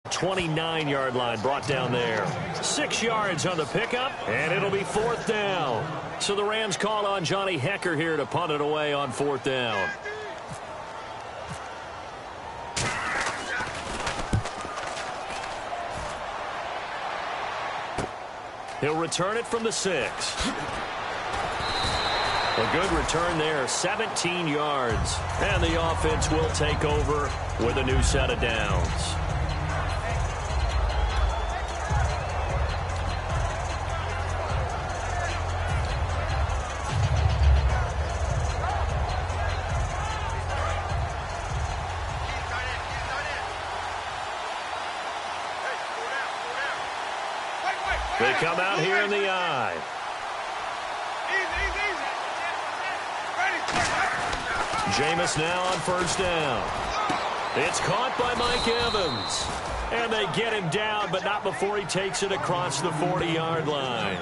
29-yard line brought down there. 6 yards on the pickup, and it'll be 4th down. So the Rams call on Johnny Hecker here to punt it away on 4th down. He'll return it from the 6. A good return there, 17 yards. And the offense will take over with a new set of downs. They come out here in the eye. Jameis now on 1st down. It's caught by Mike Evans. And they get him down, but not before he takes it across the 40-yard line.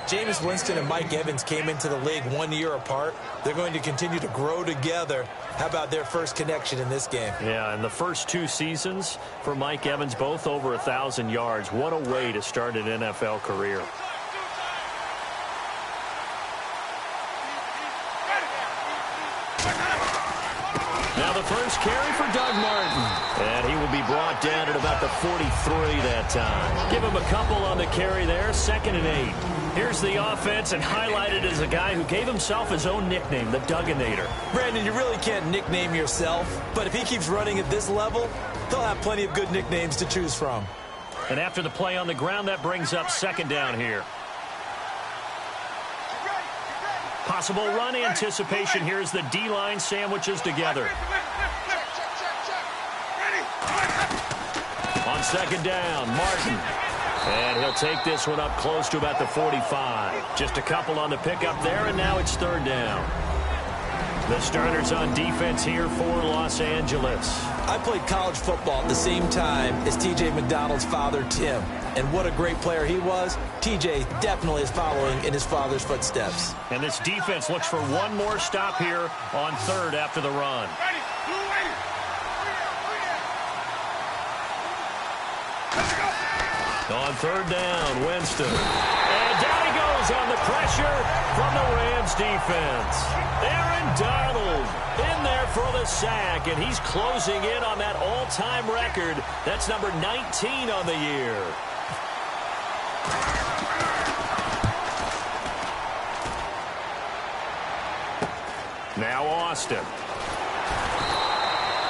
Jameis Winston and Mike Evans came into the league 1 year apart. They're going to continue to grow together. How about their first connection in this game? Yeah, and the first 2 seasons for Mike Evans, both over 1,000 yards. What a way to start an NFL career. Now the first carry for Doug Martin. And he will be brought down at about the 43 that time. Give him a couple on the carry there, 2nd and 8. Here's the offense, and highlighted as a guy who gave himself his own nickname, the Dugginator. Brandon, you really can't nickname yourself, but if he keeps running at this level, he'll have plenty of good nicknames to choose from. And after the play on the ground, that brings up 2nd down here. Possible run anticipation here as the D-line sandwiches together. On 2nd down, Martin. And he'll take this one up close to about the 45. Just a couple on the pickup there, and now it's 3rd down. The starters on defense here for Los Angeles. I played college football at the same time as T.J. McDonald's father, Tim. And what a great player he was. T.J. definitely is following in his father's footsteps. And this defense looks for one more stop here on 3rd after the run. On 3rd down, Winston. And down he goes on the pressure from the Rams defense. Aaron Donald in there for the sack, and he's closing in on that all-time record. That's number 19 on the year. Now Austin.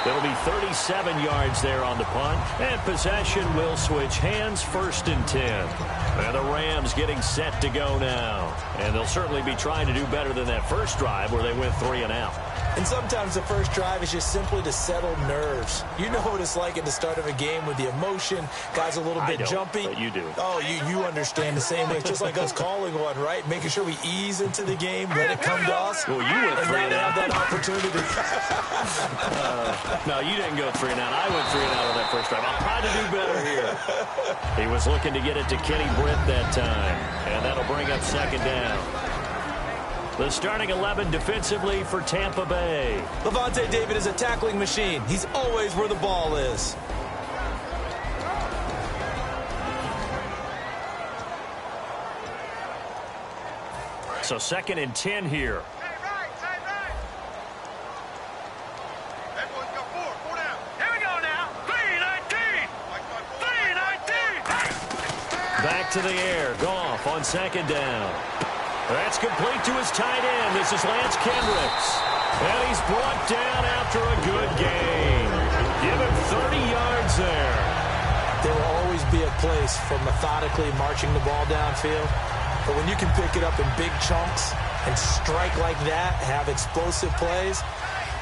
It'll be 37 yards there on the punt, and possession will switch hands, 1st and 10. And the Rams getting set to go now. And they'll certainly be trying to do better than that first drive where they went 3 and out. And sometimes the first drive is just simply to settle nerves. You know what it's like at the start of a game with the emotion. Guys a little bit jumpy. But you do. Oh, you understand the same way. It's just like us calling one, right? Making sure we ease into the game, let it come to us. Well, you went 3 and out. Have that opportunity. No, you didn't go 3 and out. I went 3 and out on that first drive. I'll try to do better here. He was looking to get it to Kenny Britt that time. And that'll bring up 2nd down. The starting 11 defensively for Tampa Bay. Levante David is a tackling machine. He's always where the ball is. So 2nd and 10 here. Back to the air. Goff on 2nd down. That's complete to his tight end. This is Lance Kendricks. And he's brought down after a good game. Give him 30 yards there. There will always be a place for methodically marching the ball downfield. But when you can pick it up in big chunks and strike like that, have explosive plays,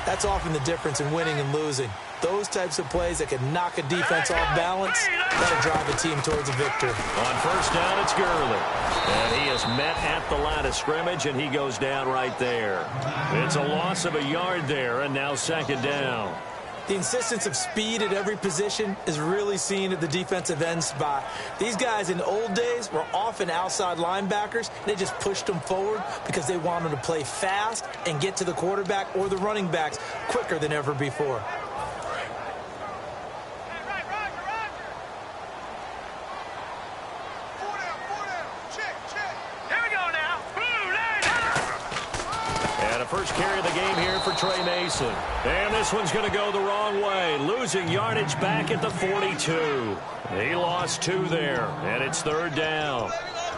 that's often the difference in winning and losing. Those types of plays that can knock a defense off balance, that'll drive a team towards a victory. On 1st down, it's Gurley. And he is met at the line of scrimmage, and he goes down right there. It's a loss of a yard there, and now 2nd down. The insistence of speed at every position is really seen at the defensive end spot. These guys in the old days were often outside linebackers. They just pushed them forward because they wanted to play fast and get to the quarterback or the running backs quicker than ever before. first carry of the game here for Trey Mason. And this one's going to go the wrong way. Losing yardage back at the 42. He lost 2 there, and it's 3rd down.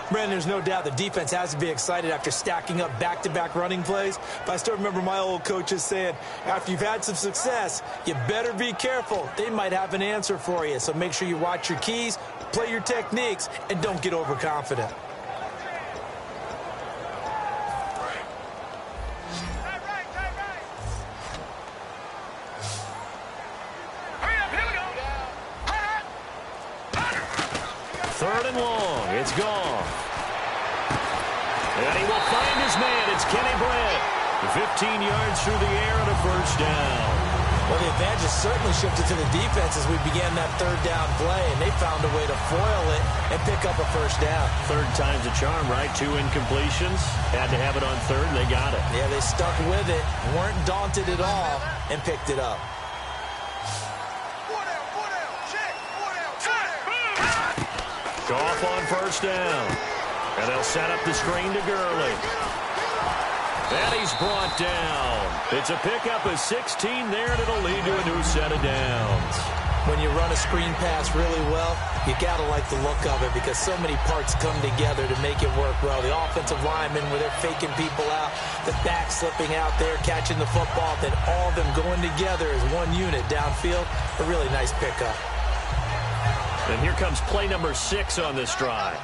Brandon, there's no doubt the defense has to be excited after stacking up back-to-back running plays. But I still remember my old coaches saying, after you've had some success, you better be careful. They might have an answer for you. So make sure you watch your keys, play your techniques, and don't get overconfident. Third and long. It's gone. And he will find his man. It's Kenny Brett. 15 yards through the air and a first down. Well, the advantage has certainly shifted to the defense as we began that 3rd down play, and they found a way to foil it and pick up a first down. 3rd time's a charm, right? 2 incompletions. Had to have it on 3rd, and they got it. Yeah, they stuck with it, weren't daunted at all, and picked it up. Goff on first down. And they'll set up the screen to Gurley. And he's brought down. It's a pickup of 16 there, and it'll lead to a new set of downs. When you run a screen pass really well, you got to like the look of it because so many parts come together to make it work well. The offensive linemen, where they're faking people out, the back slipping out there, catching the football, then all of them going together as one unit downfield. A really nice pickup. And here comes play number 6 on this drive.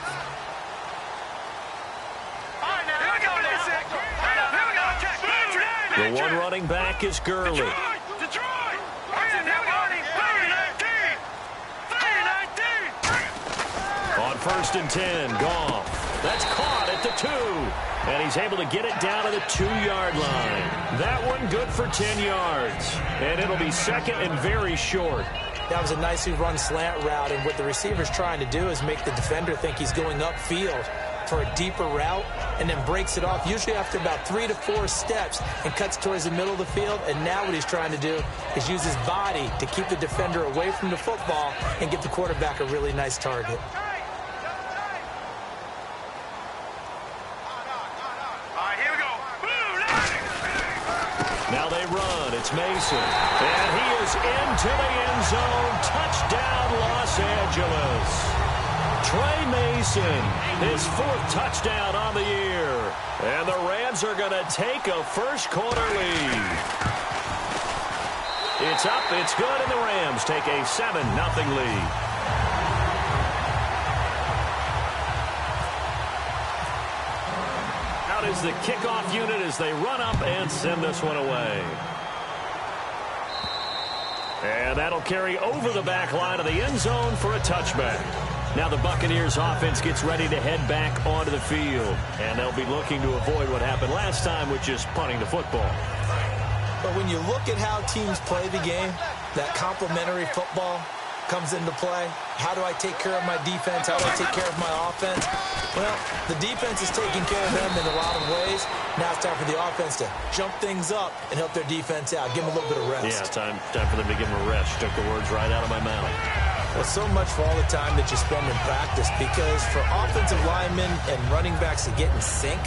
The one running back is Gurley. On 1st and 10, Goff. That's caught at the 2. And he's able to get it down to the 2-yard line. That one good for 10 yards. And it'll be 2nd and very short. That was a nicely run slant route, and what the receiver's trying to do is make the defender think he's going upfield for a deeper route and then breaks it off, usually after about 3 to 4 steps, and cuts towards the middle of the field. And now what he's trying to do is use his body to keep the defender away from the football and give the quarterback a really nice target. Now they run. It's Mason. And he is into the end zone. Touchdown, Los Angeles. Trey Mason, his 4th touchdown on the year. And the Rams are going to take a first-quarter lead. It's up, it's good, and the Rams take a 7-0 lead. Out is the kickoff unit as they run up and send this one away. And that'll carry over the back line of the end zone for a touchback. Now the Buccaneers offense gets ready to head back onto the field. And they'll be looking to avoid what happened last time, which is punting the football. But when you look at how teams play the game, that complementary football comes into play. How do I take care of my defense? How do I take care of my offense? Well, the defense is taking care of them in a lot of ways. Now it's time for the offense to jump things up and help their defense out. Give them a little bit of rest. Yeah, time for them to give them a rest. Took the words right out of my mouth. Well, so much for all the time that you spend in practice, because for offensive linemen and running backs to get in sync,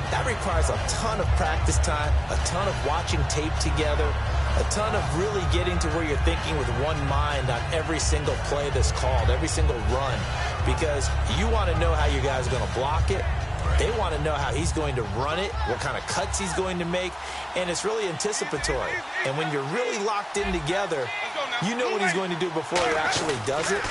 that requires a ton of practice time, a ton of watching tape together, a ton of really getting to where you're thinking with one mind on every single play that's called, every single run, because you want to know how your guy's going to block it. They want to know how he's going to run it, what kind of cuts he's going to make, and it's really anticipatory. And when you're really locked in together, you know what he's going to do before he actually does it.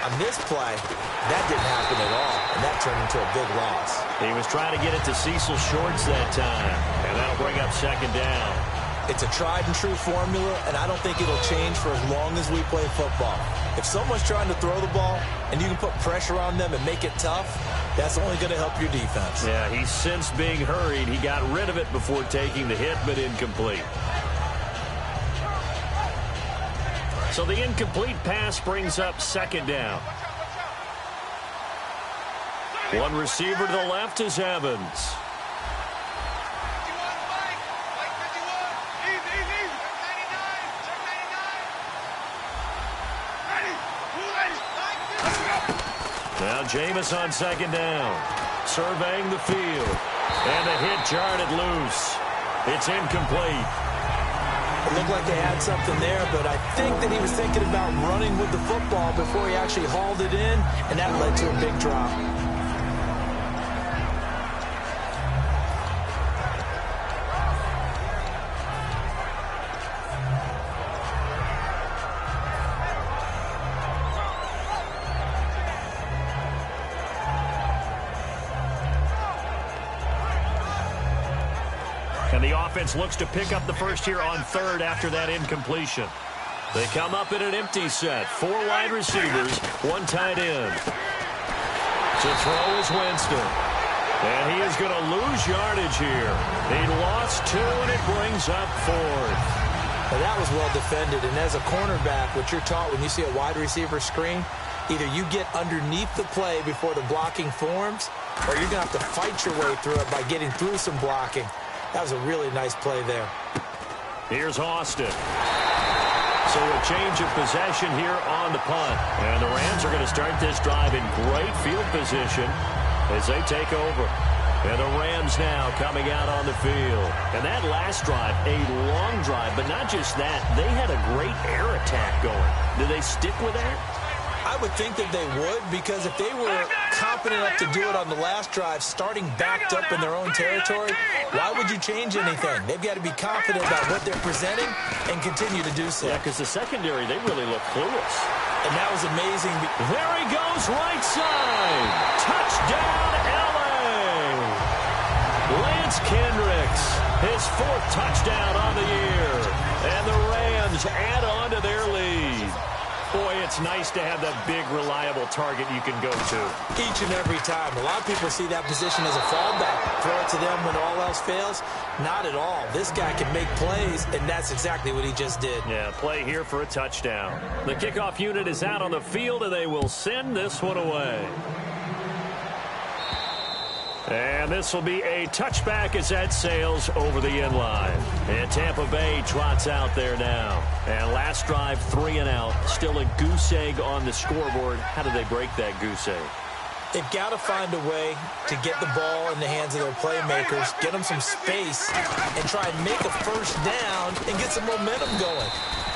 On this play, that didn't happen at all, and that turned into a big loss. He was trying to get it to Cecil Shorts that time, and that'll bring up 2nd down. It's a tried-and-true formula, and I don't think it'll change for as long as we play football. If someone's trying to throw the ball and you can put pressure on them and make it tough, that's only going to help your defense. Yeah, he's since being hurried. He got rid of it before taking the hit, but incomplete. So the incomplete pass brings up 2nd down. One receiver to the left is Evans. Now Jameis on 2nd down. Surveying the field. And the hit jarred it loose. It's incomplete. It looked like they had something there, but I think that he was thinking about running with the football before he actually hauled it in, and that led to a big drop. And the offense looks to pick up the first here on third after that incompletion. They come up in an empty set. 4 wide receivers, 1 tight end. To throw is Winston. And he is going to lose yardage here. He lost 2, and it brings up 4th. Well, that was well defended. And as a cornerback, what you're taught when you see a wide receiver screen, either you get underneath the play before the blocking forms, or you're going to have to fight your way through it by getting through some blocking. That was a really nice play there. Here's Austin. So a change of possession here on the punt. And the Rams are going to start this drive in great field position as they take over. And the Rams now coming out on the field. And that last drive, a long drive, but not just that. They had a great air attack going. Do they stick with that? I would think that they would, because if they were competent enough to do it on the last drive, starting backed up in their own territory, why would you change anything? They've got to be confident about what they're presenting and continue to do so. Yeah, because the secondary, they really look clueless. And that was amazing. There he goes, right side. Touchdown, L.A. Lance Kendricks, his 4th touchdown on the year. And the Rams add on to their lead. Boy, it's nice to have that big, reliable target you can go to. Each and every time. A lot of people see that position as a fallback. Throw it to them when all else fails. Not at all. This guy can make plays, and that's exactly what he just did. Yeah, play here for a touchdown. The kickoff unit is out on the field, and they will send this one away. And this will be a touchback as that sails over the end line. And Tampa Bay trots out there now. And last drive, 3 and out. Still a goose egg on the scoreboard. How do they break that goose egg? They've got to find a way to get the ball in the hands of their playmakers, get them some space, and try and make a first down and get some momentum going.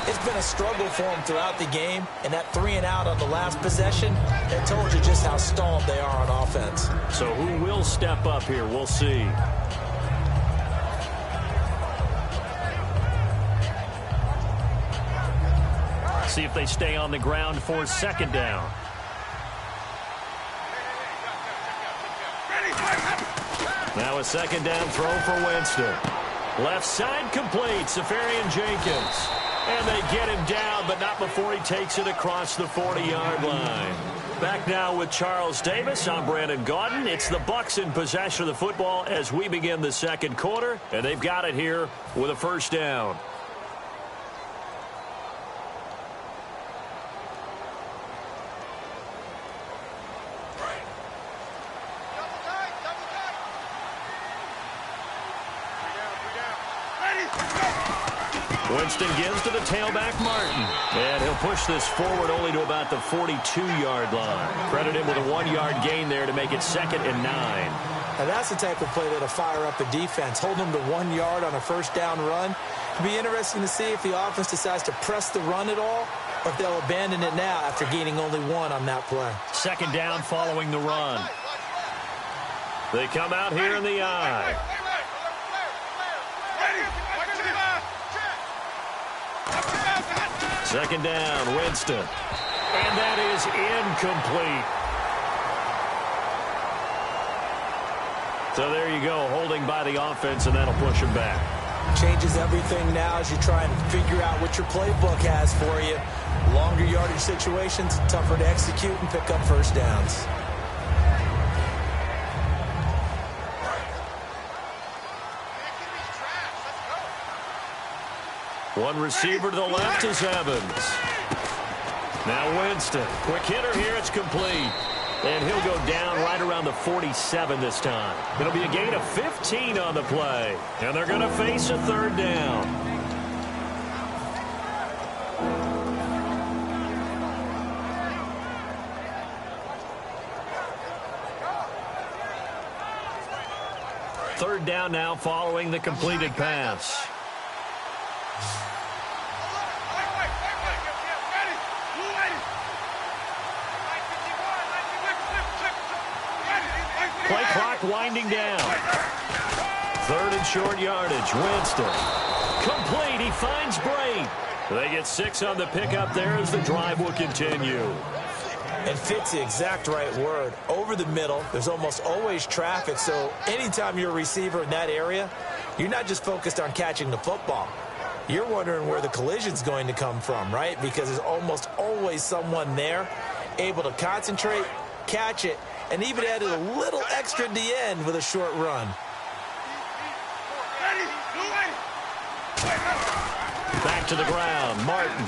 It's been a struggle for them throughout the game, and that 3 and out on the last possession, that told you just how stalled they are on offense. So who will step up here? We'll see. See if they stay on the ground for 2nd down. Now a 2nd down throw for Winston. Left side complete, Safarian Jenkins. And they get him down, but not before he takes it across the 40-yard line. Back now with Charles Davis. I'm Brandon Gaudin. It's the Bucs in possession of the football as we begin the 2nd quarter. And they've got it here with a 1st down. Winston gives to the tailback, Martin. And he'll push this forward only to about the 42-yard line. Credit him with a 1-yard gain there to make it 2nd and 9. Now that's the type of play that'll fire up a defense. Hold them to 1 yard on a 1st down run. It'll be interesting to see if the offense decides to press the run at all, or if they'll abandon it now after gaining only 1 on that play. 2nd down following the run. They come out here in the eye. Second down, Winston. And that is incomplete. So there you go, holding by the offense, and that'll push him back. Changes everything now as you try and figure out what your playbook has for you. Longer yardage situations, tougher to execute and pick up 1st downs. One receiver to the left is Evans. Now Winston. Quick hitter here. It's complete. And he'll go down right around the 47 this time. It'll be a gain of 15 on the play. And they're going to face a 3rd down. Third down now following the completed pass. Play clock winding down. Third and short yardage. Winston. Complete. He finds Bray. They get 6 on the pickup there as the drive will continue. And fit's the exact right word. Over the middle, there's almost always traffic, so anytime you're a receiver in that area, you're not just focused on catching the football. You're wondering where the collision's going to come from, right? Because there's almost always someone there able to concentrate, catch it, and even added a little extra at the end with a short run. Back to the ground, Martin.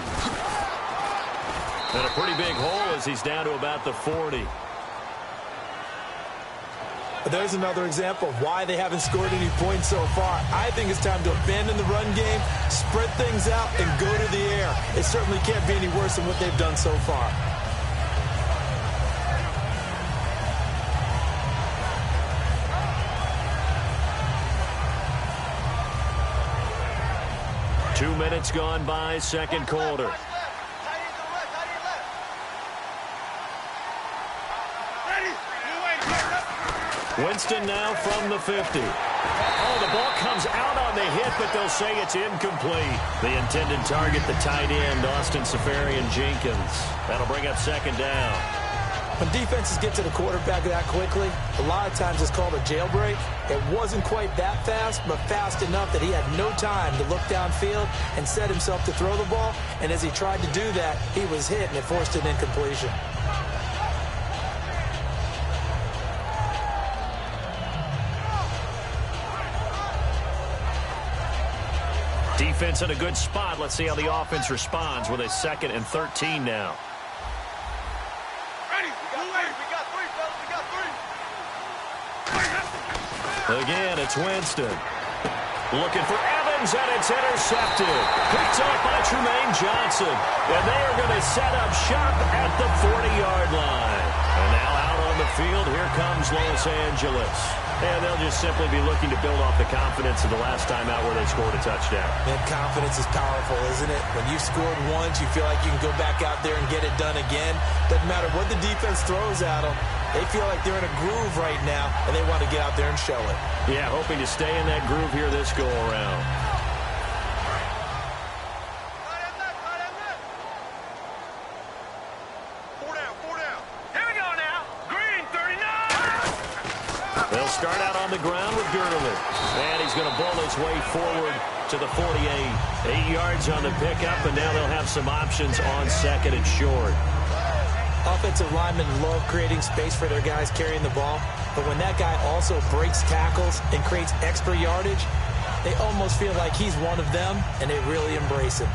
And a pretty big hole as he's down to about the 40. There's another example of why they haven't scored any points so far. I think it's time to abandon the run game, spread things out, and go to the air. It certainly can't be any worse than what they've done so far. Two minutes gone by, second quarter. Winston now from the 50. Oh, the ball comes out on the hit, but they'll say it's incomplete. The intended target, the tight end, Austin Safarian-Jenkins. That'll bring up second down. When defenses get to the quarterback that quickly, a lot of times it's called a jailbreak. It wasn't quite that fast, but fast enough that he had no time to look downfield and set himself to throw the ball. And as he tried to do that, he was hit, and it forced an incompletion. Defense in a good spot. Let's see how the offense responds with a 2nd and 13 now. Again, it's Winston. Looking for Evans, and it's intercepted. Picked up by Tremaine Johnson. And they are going to set up shop at the 40-yard line. And now out on the field, here comes Los Angeles. And they'll just simply be looking to build off the confidence of the last time out where they scored a touchdown. And confidence is powerful, isn't it? When you've scored once, you feel like you can go back out there and get it done again. Doesn't matter what the defense throws at them. They feel like they're in a groove right now, and they want to get out there and show it. Yeah, hoping to stay in that groove here this go-around. They'll start out on the ground with Gurley. And he's going to ball his way forward to the 48. 8 yards on the pickup, and now they'll have some options on 2nd and short. Offensive linemen love creating space for their guys carrying the ball. But when that guy also breaks tackles and creates extra yardage, they almost feel like he's one of them, and they really embrace him.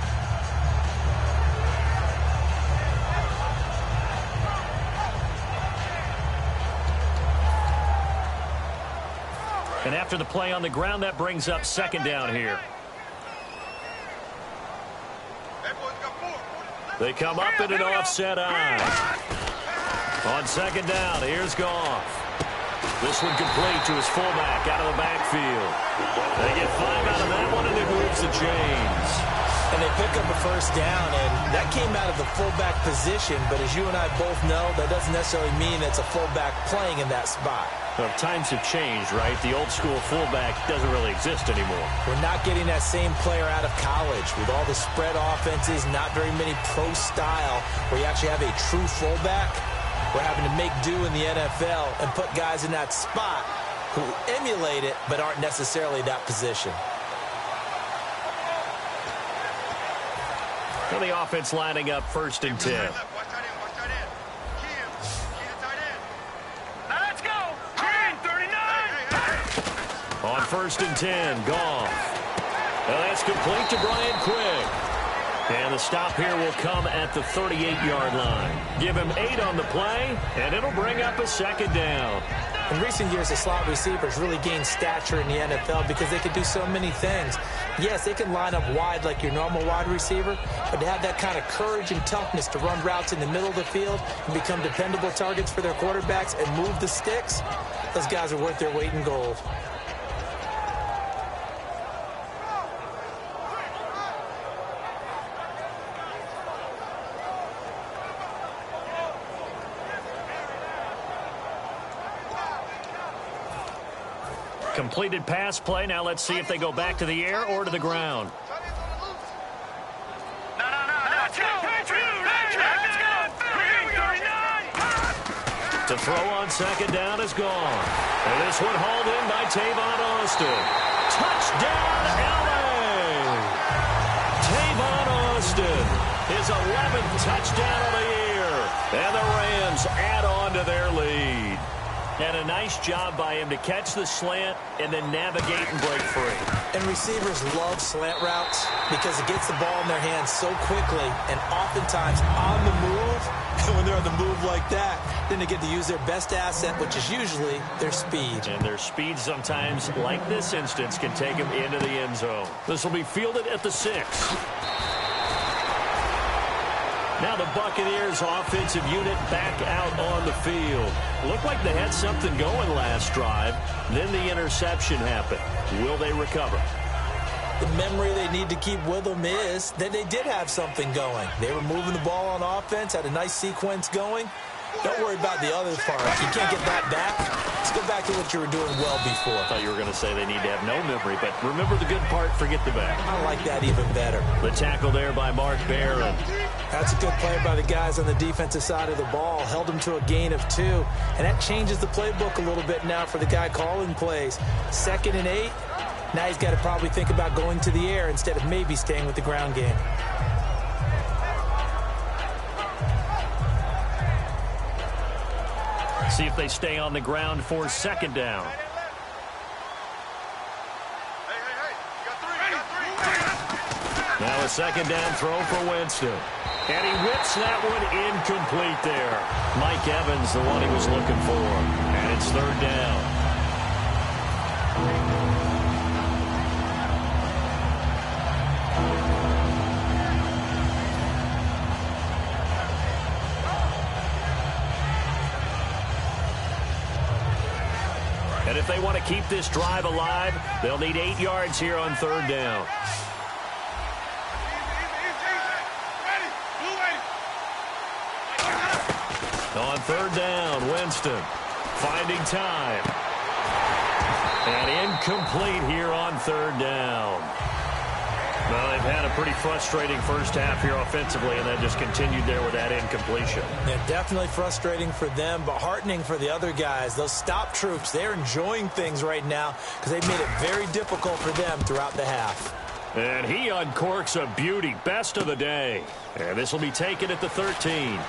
And after the play on the ground, that brings up 2nd down here. They come up in an offset eye. On 2nd down, here's Goff. This one complete to his fullback out of the backfield. They get 5 out of that one, and it moves the chains. And they pick up a first down, and that came out of the fullback position. But as you and I both know, that doesn't necessarily mean it's a fullback playing in that spot. Well, times have changed, right? The old school fullback doesn't really exist anymore. We're not getting that same player out of college with all the spread offenses, not very many pro style where you actually have a true fullback. We're having to make do in the NFL and put guys in that spot who emulate it but aren't necessarily that position. Well, the offense lining up 1st and 10. On 1st and 10, Goff. Well, that's complete to Brian Quick. And the stop here will come at the 38-yard line. Give him 8 on the play, and it'll bring up a 2nd down. In recent years, the slot receivers really gained stature in the NFL because they can do so many things. Yes, they can line up wide like your normal wide receiver, but to have that kind of courage and toughness to run routes in the middle of the field and become dependable targets for their quarterbacks and move the sticks, those guys are worth their weight in gold. Completed pass play. Now let's see if they go back to the air or to the ground. To throw on second down is gone. And this one hauled in by Tavon Austin. Touchdown, L.A. Tavon Austin, his 11th touchdown of the year. And the Rams add on to their lead. And a nice job by him to catch the slant and then navigate and break free. And receivers love slant routes because it gets the ball in their hands so quickly and oftentimes on the move. And when they're on the move like that, then they get to use their best asset, which is usually their speed. And their speed sometimes, like this instance, can take them into the end zone. This will be fielded at the 6. Now the Buccaneers offensive unit back out on the field. Looked like they had something going last drive. Then the interception happened. Will they recover? The memory they need to keep with them is that they did have something going. They were moving the ball on offense, had a nice sequence going. Don't worry about the other part. You can't get that back. Let's go back to what you were doing well before. I thought you were going to say they need to have no memory, but remember the good part, forget the bad. I like that even better. The tackle there by Mark Barron. That's a good play by the guys on the defensive side of the ball. Held them to a gain of 2. And that changes the playbook a little bit now for the guy calling plays. 2nd and 8. Now he's got to probably think about going to the air instead of maybe staying with the ground game. See if they stay on the ground for 2nd down. Now a 2nd down throw for Winston. And he whips that one incomplete there. Mike Evans, the one he was looking for. And it's 3rd down. And if they want to keep this drive alive, they'll need 8 yards here on 3rd down. On 3rd down, Winston finding time. And incomplete here on 3rd down. Well, they've had a pretty frustrating first half here offensively, and then just continued there with that incompletion. Yeah, definitely frustrating for them, but heartening for the other guys. Those stop troops, they're enjoying things right now because they've made it very difficult for them throughout the half. And he uncorks a beauty, best of the day. And this will be taken at the 13.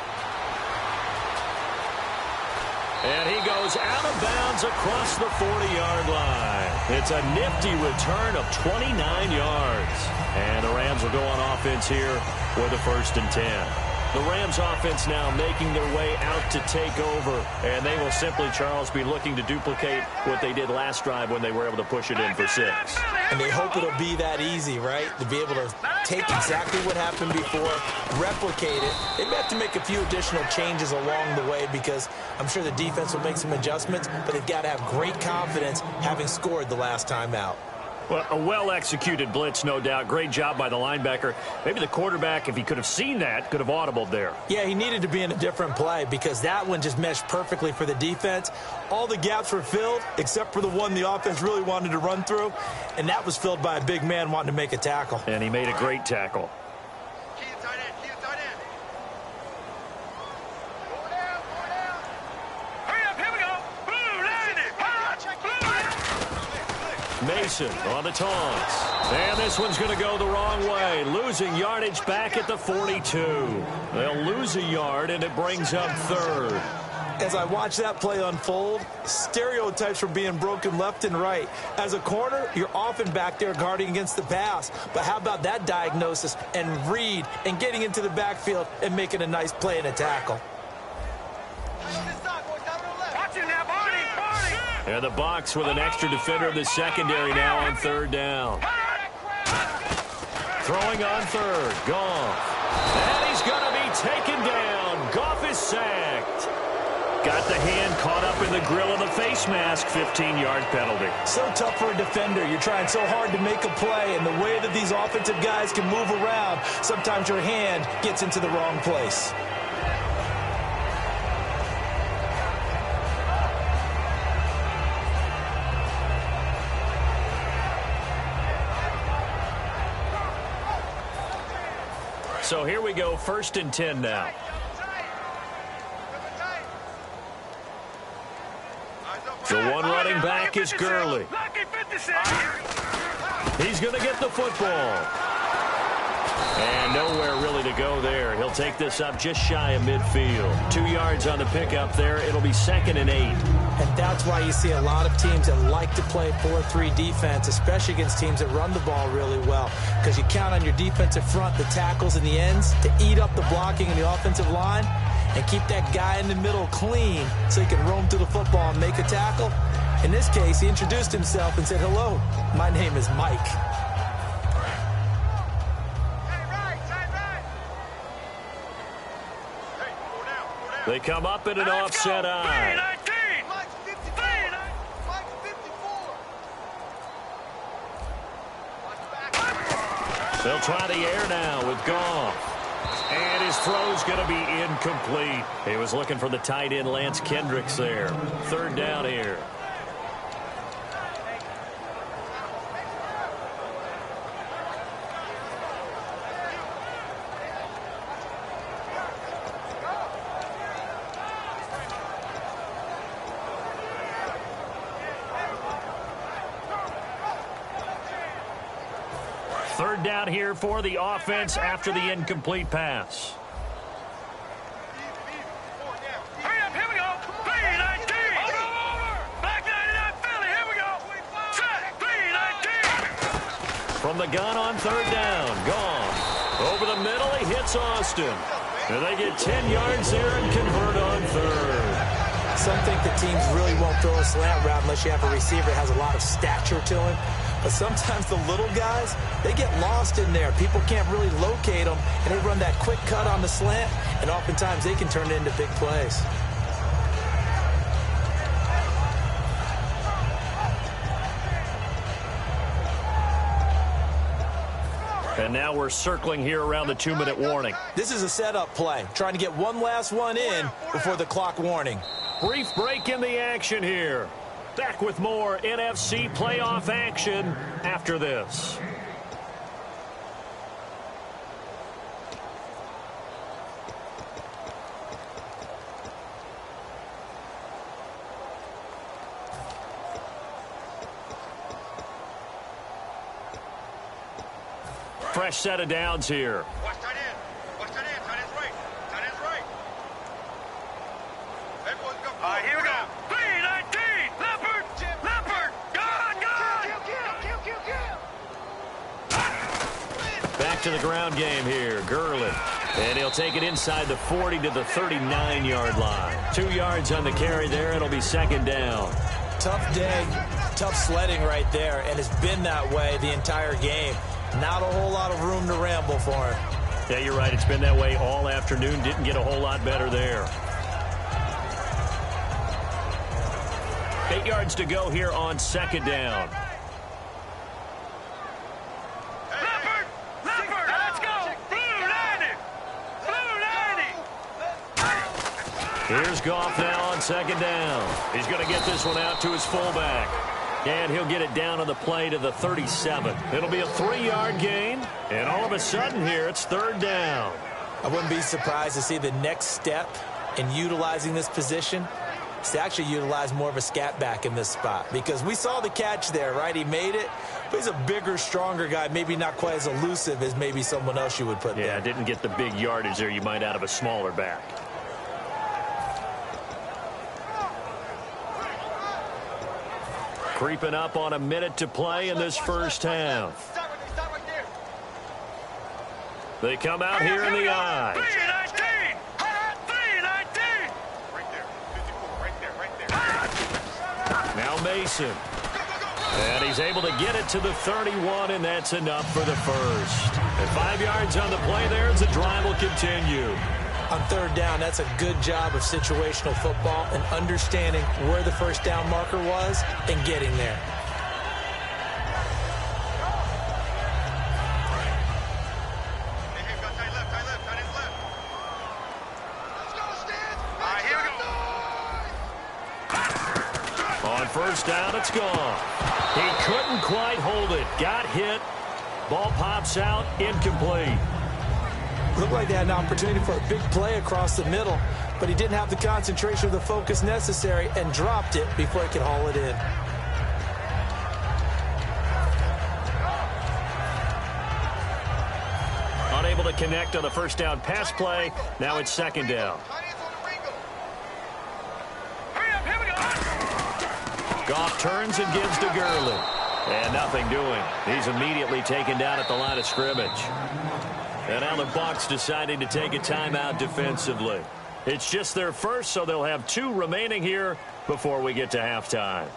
And he goes out of bounds across the 40-yard line. It's a nifty return of 29 yards. And the Rams will go on offense here with a 1st and 10. The Rams offense now making their way out to take over. And they will simply, Charles, be looking to duplicate what they did last drive when they were able to push it in for 6. And they hope it'll be that easy, right? To be able to take exactly what happened before, replicate it. They may have to make a few additional changes along the way because I'm sure the defense will make some adjustments, but they've got to have great confidence having scored the last time out. Well, a well-executed blitz, no doubt. Great job by the linebacker. Maybe the quarterback, if he could have seen that, could have audibled there. Yeah, he needed to be in a different play because that one just meshed perfectly for the defense. All the gaps were filled except for the one the offense really wanted to run through, and that was filled by a big man wanting to make a tackle. And he made a great tackle. Mason on the taunts. And this one's going to go the wrong way. Losing yardage back at the 42. They'll lose a yard, and it brings up 3rd. As I watch that play unfold, stereotypes are being broken left and right. As a corner, you're often back there guarding against the pass. But how about that diagnosis and read and getting into the backfield and making a nice play and a tackle? And the Bucs with an extra defender in the secondary now on 3rd down. Throwing on 3rd, Goff. And he's going to be taken down. Goff is sacked. Got the hand caught up in the grill of the face mask. 15-yard penalty. So tough for a defender. You're trying so hard to make a play, and the way that these offensive guys can move around, sometimes your hand gets into the wrong place. So here we go, 1st and 10 now. The one running back is Gurley. He's going to get the football. And nowhere really to go there. He'll take this up just shy of midfield. 2 yards on the pickup there. It'll be 2nd and 8. And that's why you see a lot of teams that like to play 4-3 defense, especially against teams that run the ball really well. Because you count on your defensive front, the tackles and the ends, to eat up the blocking in the offensive line and keep that guy in the middle clean so he can roam through the football and make a tackle. In this case, he introduced himself and said, "Hello, my name is Mike." They come up in an offset eye. They'll try the air now with Goff. And his throw's going to be incomplete. He was looking for the tight end, Lance Kendricks, there. 3rd down here. Third down here for the offense after the incomplete pass. Hurry up, here we go. 3-19. Back 99 Philly, here we go. Set, 3-19. From the gun on 3rd down, Goff. Over the middle, he hits Austin. And they get 10 yards there and convert on 3rd. Some think the teams really won't throw a slant route unless you have a receiver that has a lot of stature to him. But sometimes the little guys, they get lost in there. People can't really locate them, and they run that quick cut on the slant, and oftentimes they can turn it into big plays. And now we're circling here around the 2-minute warning. This is a setup play, trying to get one last one in before the clock warning. Brief break in the action here. Back with more NFC playoff action after this. Fresh set of downs here. Watch tight end. Watch tight end. Tight end's right. Tight end's right. Everyone's go. All right, here we go. 3-19. Leopard. Leopard. Gone. Back to the ground game here. Gurley. And he'll take it inside the 40 to the 39-yard line. 2 yards on the carry there. It'll be 2nd down. Tough day. Tough sledding right there, and it's been that way the entire game. Not a whole lot of room to ramble for him. Yeah, you're right. It's been that way all afternoon. Didn't get a whole lot better there. 8 yards to go here on 2nd down. Leopard. Leopard. Let's go. Blue 90. Blue 90. Here's Goff now on 2nd down. He's going to get this one out to his fullback. And he'll get it down on the play to the 37. It'll be a 3-yard gain. And all of a sudden here, it's 3rd down. I wouldn't be surprised to see the next step in utilizing this position is to actually utilize more of a scat back in this spot. Because we saw the catch there, right? He made it. But he's a bigger, stronger guy. Maybe not quite as elusive as maybe someone else you would put there. Yeah, didn't get the big yardage there you might out of a smaller back. Creeping up on a minute to play in this first half. Stop right there. They come out here in the I. 3-19. 3-19. Right there. 54. Right there. Now Mason. And he's able to get it to the 31, and that's enough for the first. And 5 yards on the play there as the drive will continue. On 3rd down, that's a good job of situational football and understanding where the first down marker was and getting there. On 1st down, it's gone. He couldn't quite hold it. Got hit. Ball pops out, incomplete. Looked like they had an opportunity for a big play across the middle, but he didn't have the concentration or the focus necessary and dropped it before he could haul it in. Unable to connect on the first down pass play. Now it's second down. Goff turns and gives to Gurley. And nothing doing. He's immediately taken down at the line of scrimmage. And now the Bucs deciding to take a timeout defensively. It's just their first, so they'll have 2 remaining here before we get to halftime.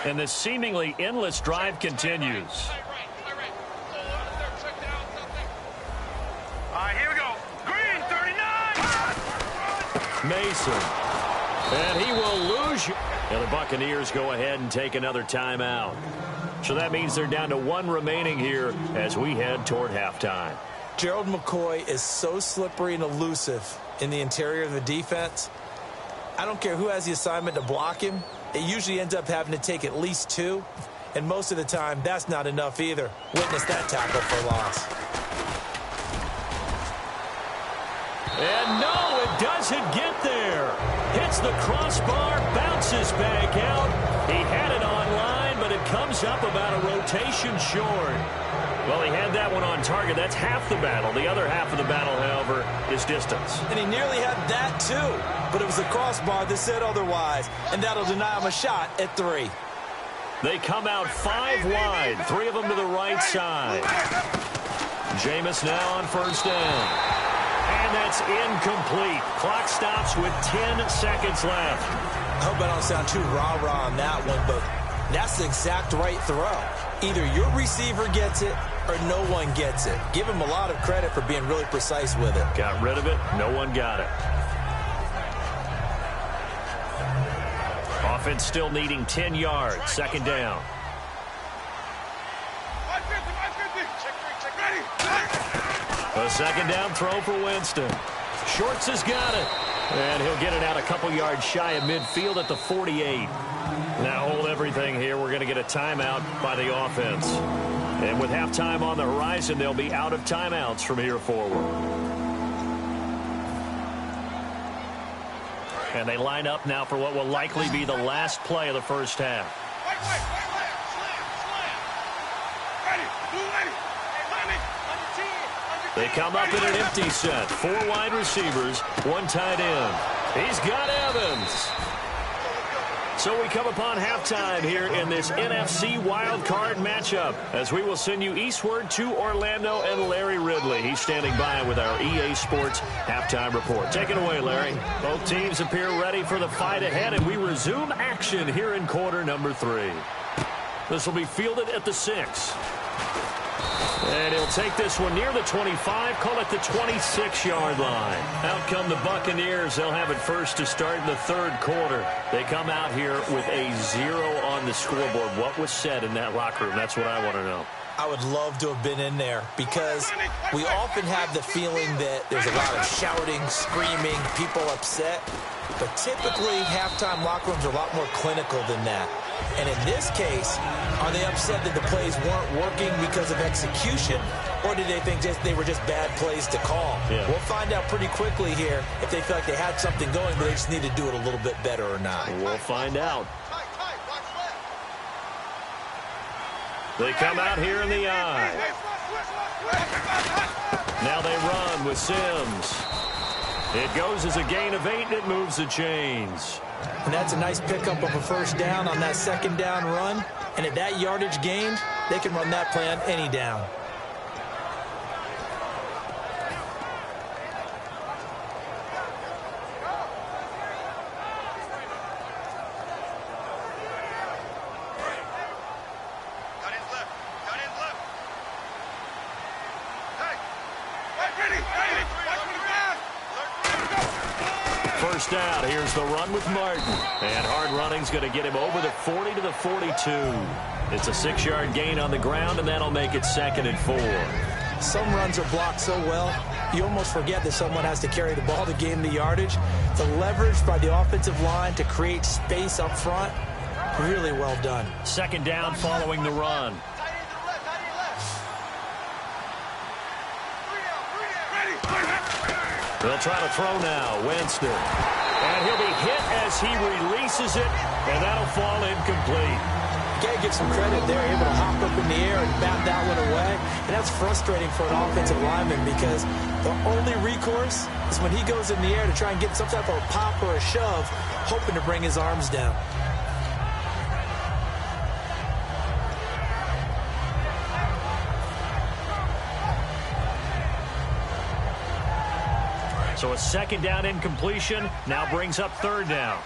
And this seemingly endless drive continues. Here we go. Green, 39. Mason. And he will lose you. And the Buccaneers go ahead and take another timeout. So that means they're down to 1 remaining here as we head toward halftime. Gerald McCoy is so slippery and elusive in the interior of the defense. I don't care who has the assignment to block him. It usually ends up having to take at least 2. And most of the time, that's not enough either. Witness that tackle for loss. And no, it doesn't get there. Hits the crossbar, bounces back out. He had it online, but it comes up about a rotation short. Well, he had that one on target. That's half the battle. The other half of the battle, however, is distance. And he nearly had that, too. But it was the crossbar that said otherwise. And that'll deny him a shot at 3. They come out 5 wide. 3 of them to the right side. Jameis now on first down. And that's incomplete. Clock stops with 10 seconds left. I hope I don't sound too rah-rah on that one, but that's the exact right throw. Either your receiver gets it or no one gets it. Give him a lot of credit for being really precise with it. Got rid of it. No one got it. Offense still needing 10 yards. Second down. A second down throw for Winston. Shorts has got it. And he'll get it out a couple yards shy of midfield at the 48. Now hold everything here. We're going to get a timeout by the offense. And with halftime on the horizon, they'll be out of timeouts from here forward. And they line up now for what will likely be the last play of the first half. They come up in an empty set. 4 wide receivers, 1 tight end. He's got Evans. So we come upon halftime here in this NFC Wildcard matchup as we will send you eastward to Orlando and Larry Ridley. He's standing by with our EA Sports halftime report. Take it away, Larry. Both teams appear ready for the fight ahead, and we resume action here in quarter number 3. This will be fielded at the 6. And he'll take this one near the 25, call it the 26-yard line. Out come the Buccaneers. They'll have it first to start in the 3rd quarter. They come out here with a 0 on the scoreboard. What was said in that locker room? That's what I want to know. I would love to have been in there because we often have the feeling that there's a lot of shouting, screaming, people upset. But typically, halftime locker rooms are a lot more clinical than that. And in this case, are they upset that the plays weren't working because of execution, or did they think they were just bad plays to call? Yeah. We'll find out pretty quickly here if they feel like they had something going, but they just need to do it a little bit better or not. We'll find out. They come out here in the eye. Now they run with Sims. It goes as a gain of 8, and it moves the chains. And that's a nice pickup of a first down on that second down run. And at that yardage gained, they can run that play on any down. First down, here's the run with Martin. And hard running's going to get him over the 40 to the 42. It's a 6-yard gain on the ground, and that'll make it 2nd and 4. Some runs are blocked so well, you almost forget that someone has to carry the ball to gain the yardage. The leverage by the offensive line to create space up front, really well done. Second down following the run. They'll try to throw now. Winston. And he'll be hit as he releases it, and that'll fall incomplete. You got to give some credit there, able to hop up in the air and bat that one away. And that's frustrating for an offensive lineman because the only recourse is when he goes in the air to try and get some type of a pop or a shove, hoping to bring his arms down. So a second down incompletion now brings up third down.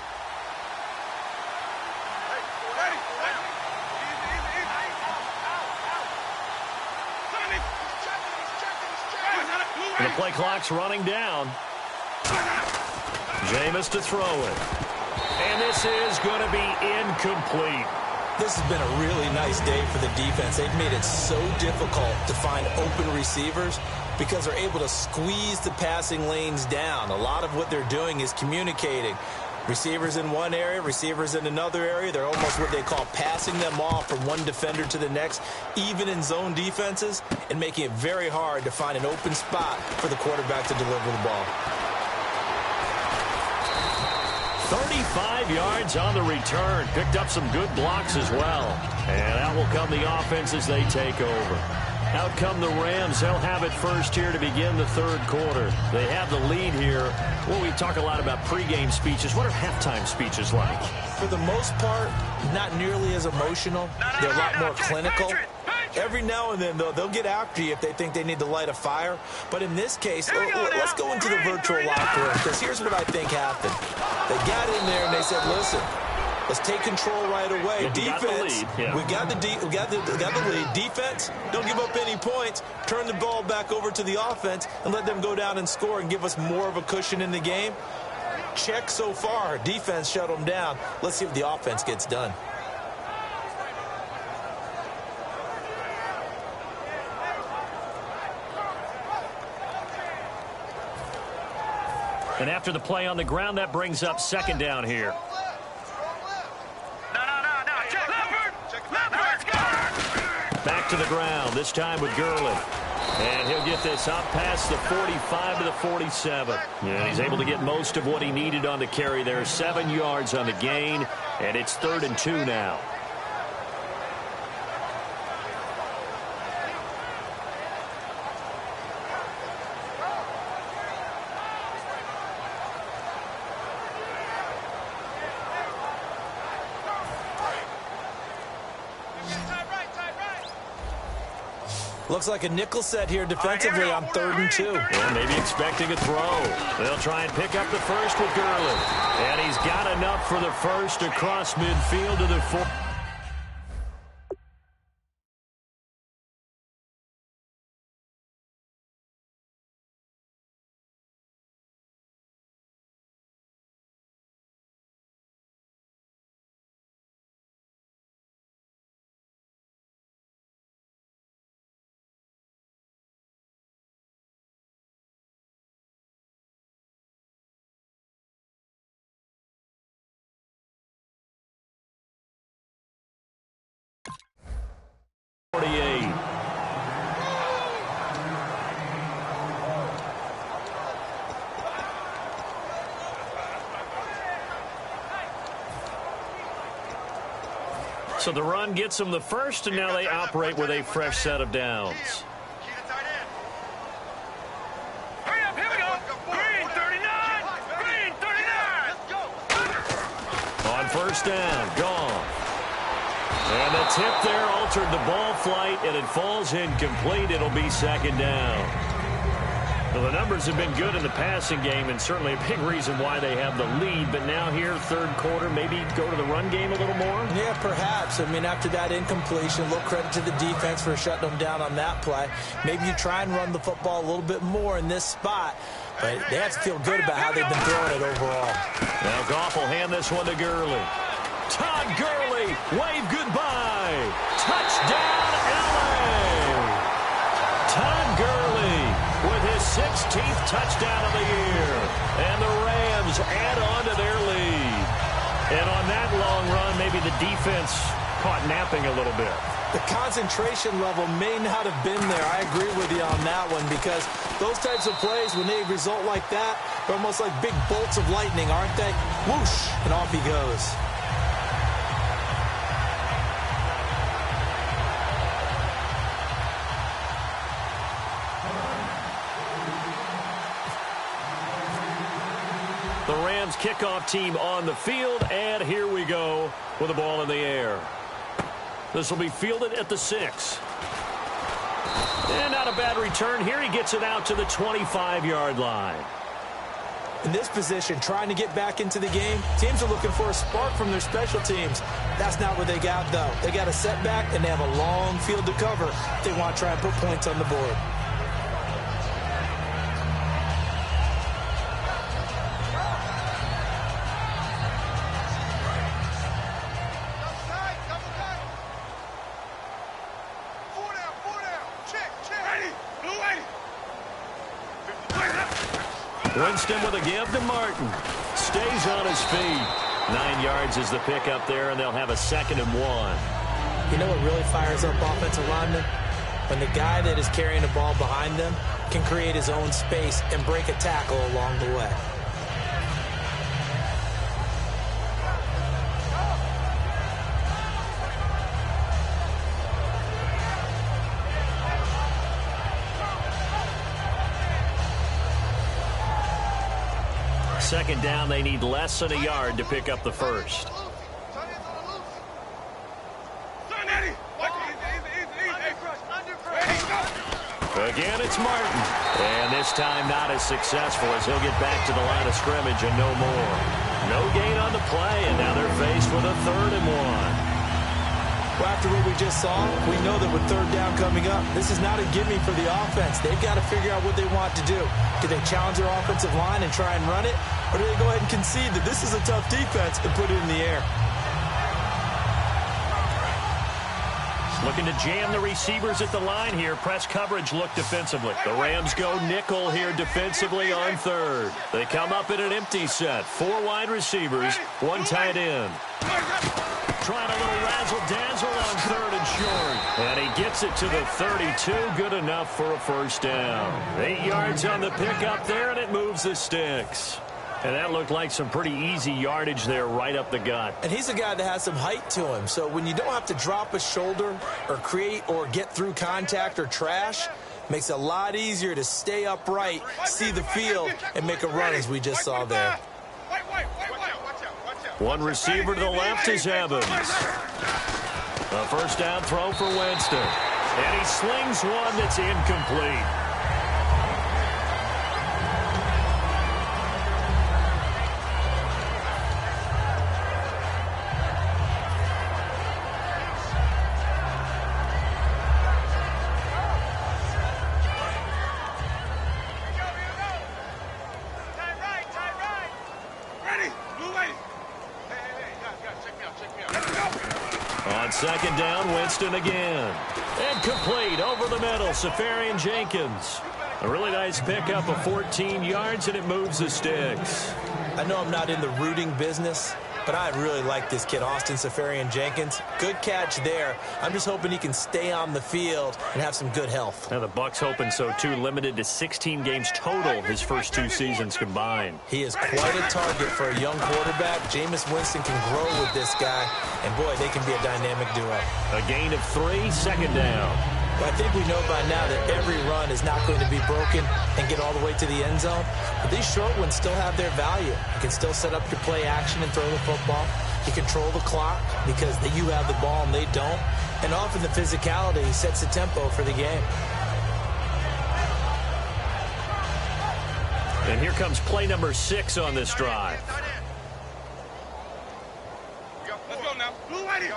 The play clock's running down. Jameis to throw it. And this is going to be incomplete. This has been a really nice day for the defense. They've made it so difficult to find open receivers because they're able to squeeze the passing lanes down. A lot of what they're doing is communicating. Receivers in one area, receivers in another area. They're almost what they call passing them off from one defender to the next, even in zone defenses, and making it very hard to find an open spot for the quarterback to deliver the ball. 35 yards on the return. Picked up some good blocks as well. And out will come the offense as they take over. Out come the Rams. They'll have it first here to begin the third quarter. They have the lead here. Well, we talk a lot about pregame speeches. What are halftime speeches like? For the most part, not nearly as emotional. They're a lot more clinical. Every now and then, though, they'll get after you if they think they need to light a fire. But in this case, let's go into the virtual locker room, because here's what I think happened. They got in there and they said, listen, let's take control right away. Defense, we got the lead. Defense, don't give up any points. Turn the ball back over to the offense and let them go down and score and give us more of a cushion in the game. Check so far. Defense shut them down. Let's see if the offense gets done. And after the play on the ground, that brings up second down here. Back to the ground, this time with Gurley. And he'll get this up past the 45 to the 47. And he's able to get most of what he needed on the carry there. 7 yards on the gain, and it's 3rd and 2 now. Looks like a nickel set here defensively on 3rd and 2. Well, maybe expecting a throw. They'll try and pick up the first with Gurley. And he's got enough for the first across midfield to the 4. So the run gets them the first, and now they operate with a fresh set of downs. Hurry up, here we go. Green 39. Green 39. On first down, gone. And the tip there altered the ball flight, and it falls incomplete. It'll be second down. Well, the numbers have been good in the passing game, and certainly a big reason why they have the lead. But now here, third quarter, maybe go to the run game a little more? Yeah, perhaps. I mean, after that incompletion, a little credit to the defense for shutting them down on that play. Maybe you try and run the football a little bit more in this spot. But they have to feel good about how they've been throwing it overall. Now Goff will hand this one to Gurley. Todd Gurley, wave goodbye. Touchdown, L.A. Todd Gurley 16th touchdown of the year. And the Rams add on to their lead. And on that long run, maybe the defense caught napping a little bit. The concentration level may not have been there. I agree with you on that one, because those types of plays, when they result like that, they're almost like big bolts of lightning, aren't they? Whoosh, and off he goes. The Rams kickoff team on the field, and here we go with the ball in the air. This will be fielded at the 6. And not a bad return here. He gets it out to the 25-yard line. In this position, trying to get back into the game, teams are looking for a spark from their special teams. That's not what they got, though. They got a setback, and they have a long field to cover if they want to try and put points on the board. Winston with a give to Martin. Stays on his feet. 9 yards is the pickup there, and they'll have a 2nd and 1. You know what really fires up offensive linemen? When the guy that is carrying the ball behind them can create his own space and break a tackle along the way. Second down, they need less than a yard to pick up the first. Again, it's Martin. And this time not as successful, as he'll get back to the line of scrimmage and no more. No gain on the play, and now they're faced with a 3rd and 1. Well, after what we just saw, we know that with 3rd down coming up, this is not a gimme for the offense. They've got to figure out what they want to do. Do they challenge their offensive line and try and run it? Or do they go ahead and concede that this is a tough defense and put it in the air? Looking to jam the receivers at the line here. Press coverage look defensively. The Rams go nickel here defensively on 3rd. They come up in an empty set. 4 wide receivers, 1 tight end. Trying a little razzle-dazzle on 3rd and short. And he gets it to the 32. Good enough for a 1st down. 8 yards on the pickup there, and it moves the sticks. And that looked like some pretty easy yardage there right up the gut. And he's a guy that has some height to him. So when you don't have to drop a shoulder or create or get through contact or trash, makes it a lot easier to stay upright, see the field, and make a run as we just saw there. One receiver to the left is Evans. A 1st down throw for Winston. And he slings one that's incomplete. On 2nd down, Winston again. And complete over the middle, Safarian Jenkins. A really nice pickup of 14 yards, and it moves the sticks. I know I'm not in the rooting business, but I really like this kid, Austin Safarian Jenkins. Good catch there. I'm just hoping he can stay on the field and have some good health. Now the Bucs hoping so, too. Limited to 16 games total his first 2 seasons combined. He is quite a target for a young quarterback. Jameis Winston can grow with this guy, and boy, they can be a dynamic duo. A gain of 3, 2nd down. Well, I think we know by now that every run is not going to be broken and get all the way to the end zone. But these short ones still have their value. You can still set up your play action and throw the football. You control the clock because you have the ball and they don't. And often the physicality sets the tempo for the game. And here comes play number 6 on this drive. Let's go now. Blue right here.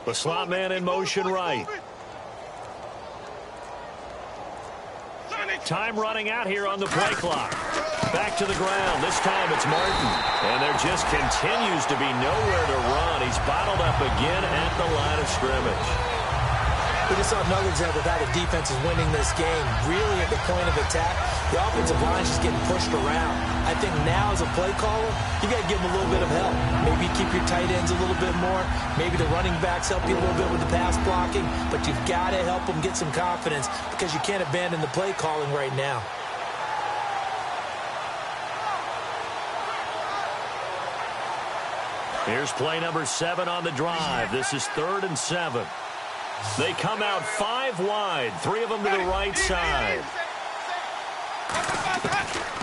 The slot man in motion right. Time running out here on the play clock. Back to the ground. This time it's Martin. And there just continues to be nowhere to run. He's bottled up again at the line of scrimmage. We just saw another example of how the defense is winning this game. Really at the point of attack, the offensive line is just getting pushed around. I think now as a play caller, you got to give them a little bit of help. Maybe keep your tight ends a little bit more. Maybe the running backs help you a little bit with the pass blocking. But you've got to help them get some confidence because you can't abandon the play calling right now. Here's play number 7 on the drive. This is 3rd and 7. They come out 5 wide, 3 of them to the right side.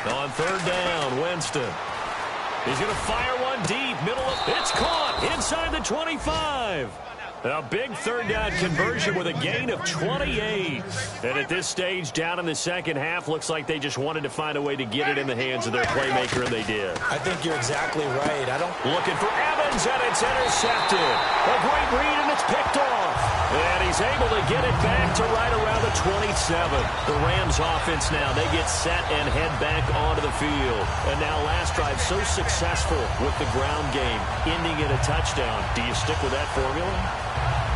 On 3rd down, Winston. He's going to fire one deep, middle of, it's caught inside the 25. A big 3rd down conversion with a gain of 28. And at this stage, down in the second half, looks like they just wanted to find a way to get it in the hands of their playmaker, and they did. I think you're exactly right. Looking for Evans, and it's intercepted. A great read, and it's picked off. And he's able to get it back to right around the 27. The Rams offense now, they get set and head back onto the field. And now last drive so successful with the ground game, ending in a touchdown. Do you stick with that formula?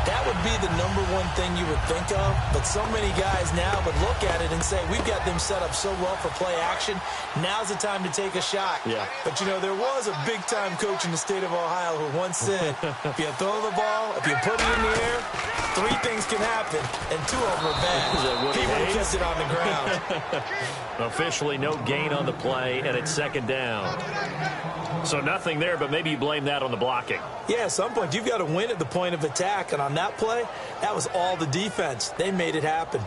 That would be the number one thing you would think of, but so many guys now would look at it and say, we've got them set up so well for play action, now's the time to take a shot. Yeah. But, you know, there was a big-time coach in the state of Ohio who once said, if you throw the ball, if you put it in the air, 3 things can happen, and 2 of them are bad. People kiss it on the ground. Officially no gain on the play, and it's 2nd down. So nothing there, but maybe you blame that on the blocking. Yeah, at some point you've got to win at the point of attack, and on that play, that was all the defense. They made it happen.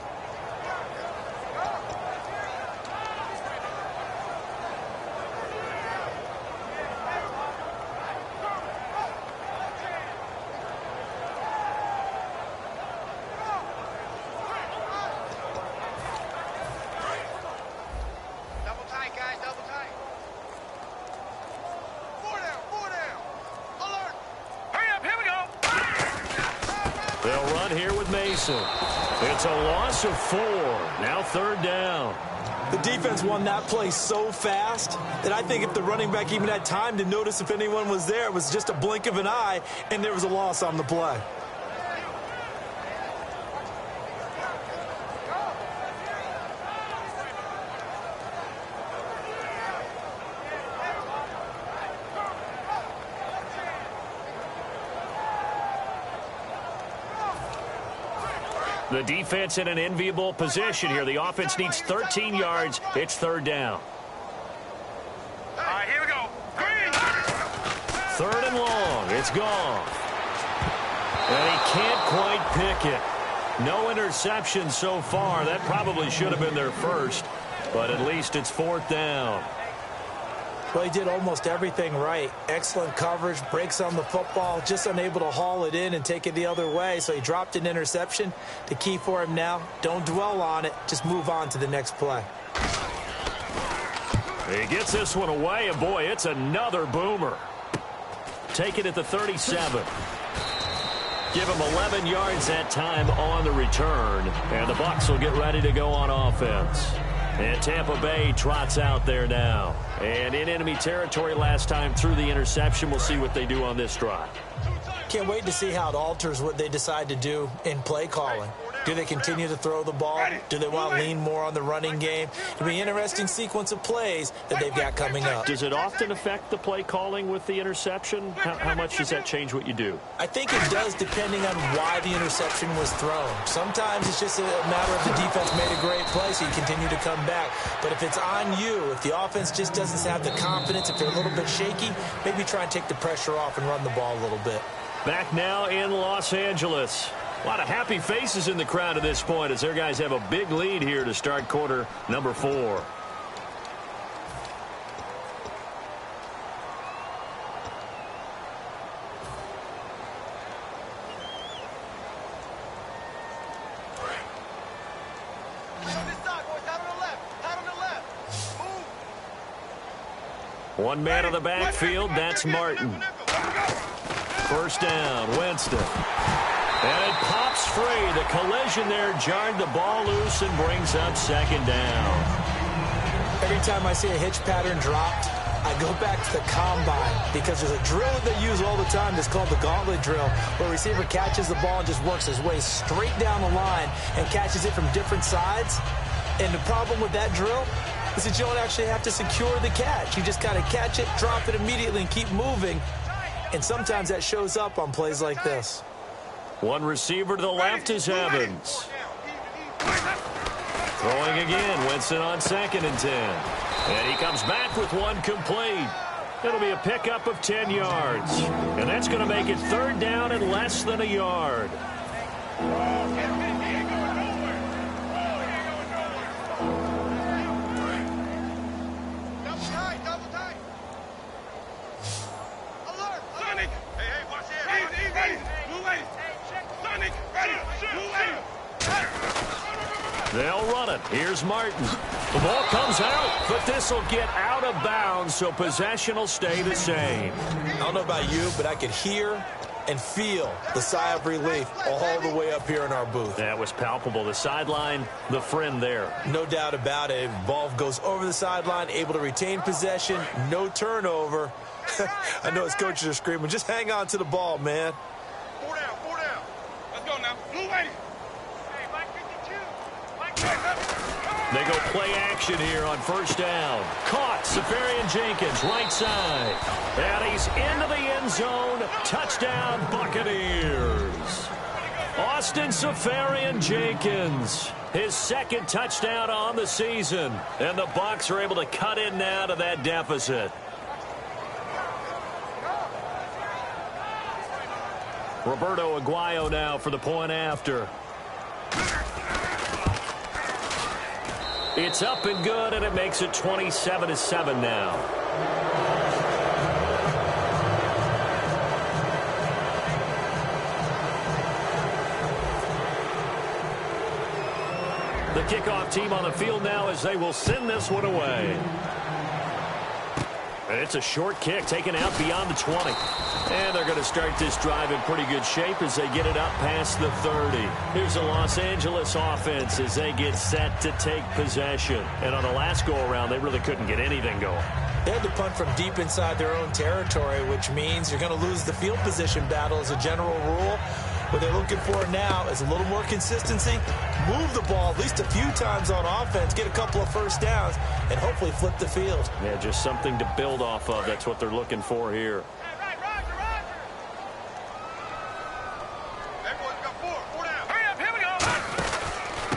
They'll run here with Mason. It's a loss of 4. Now 3rd down. The defense won that play so fast that I think if the running back even had time to notice if anyone was there, it was just a blink of an eye, and there was a loss on the play. The defense in an enviable position here. The offense needs 13 yards. It's 3rd down. All right, here we go. Green. 3rd and long. It's gone. And he can't quite pick it. No interception so far. That probably should have been their first, but at least it's 4th down. Well, he did almost everything right. Excellent coverage, breaks on the football, just unable to haul it in and take it the other way. So he dropped an interception. The key for him now, don't dwell on it. Just move on to the next play. He gets this one away, and boy, it's another boomer. Take it at the 37. Give him 11 yards that time on the return. And the Bucs will get ready to go on offense. And Tampa Bay trots out there now. And in enemy territory last time through the interception. We'll see what they do on this drive. Can't wait to see how it alters what they decide to do in play calling. Do they continue to throw the ball? Do they want to lean more on the running game? It'll be an interesting sequence of plays that they've got coming up. Does it often affect the play calling with the interception? How much does that change what you do? I think it does depending on why the interception was thrown. Sometimes it's just a matter of the defense made a great play, so you continue to come back. But if it's on you, if the offense just doesn't have the confidence, if they're a little bit shaky, maybe try and take the pressure off and run the ball a little bit. Back now in Los Angeles. A lot of happy faces in the crowd at this point as their guys have a big lead here to start quarter number 4. One man on the backfield, that's Martin. 1st down, Winston. And it pops free. The collision there jarred the ball loose and brings up 2nd down. Every time I see a hitch pattern dropped, I go back to the combine because there's a drill that they use all the time that's called the gauntlet drill, where a receiver catches the ball and just works his way straight down the line and catches it from different sides. And the problem with that drill is that you don't actually have to secure the catch. You just kind of catch it, drop it immediately, and keep moving. And sometimes that shows up on plays like this. One receiver to the left is Evans. Throwing again, Winston on 2nd and 10. And he comes back with one complete. It'll be a pickup of 10 yards. And that's going to make it 3rd down and less than a yard. They'll run it. Here's Martin. The ball comes out, but this will get out of bounds, so possession will stay the same. I don't know about you, but I could hear and feel the sigh of relief all the way up here in our booth. That was palpable. The sideline, the friend there. No doubt about it. Ball goes over the sideline, able to retain possession, no turnover. I know his coaches are screaming, just hang on to the ball, man. 4 down, 4 down. Let's go now. Blue lady. Hey, Mike 52. They go play action here on 1st down. Caught, Safarian Jenkins, right side. And he's into the end zone. Touchdown, Buccaneers. Austin Safarian Jenkins, his 2nd touchdown on the season. And the Bucs are able to cut in now to that deficit. Roberto Aguayo now for the point after. It's up and good, and it makes it 27-7 now. The kickoff team on the field now as they will send this one away. And it's a short kick taken out beyond the 20. And they're going to start this drive in pretty good shape as they get it up past the 30. Here's the Los Angeles offense as they get set to take possession. And on the last go-around, they really couldn't get anything going. They had to punt from deep inside their own territory, which means you're going to lose the field position battle as a general rule. What they're looking for now is a little more consistency, move the ball at least a few times on offense, get a couple of 1st downs, and hopefully flip the field. Yeah, just something to build off of. That's what they're looking for here.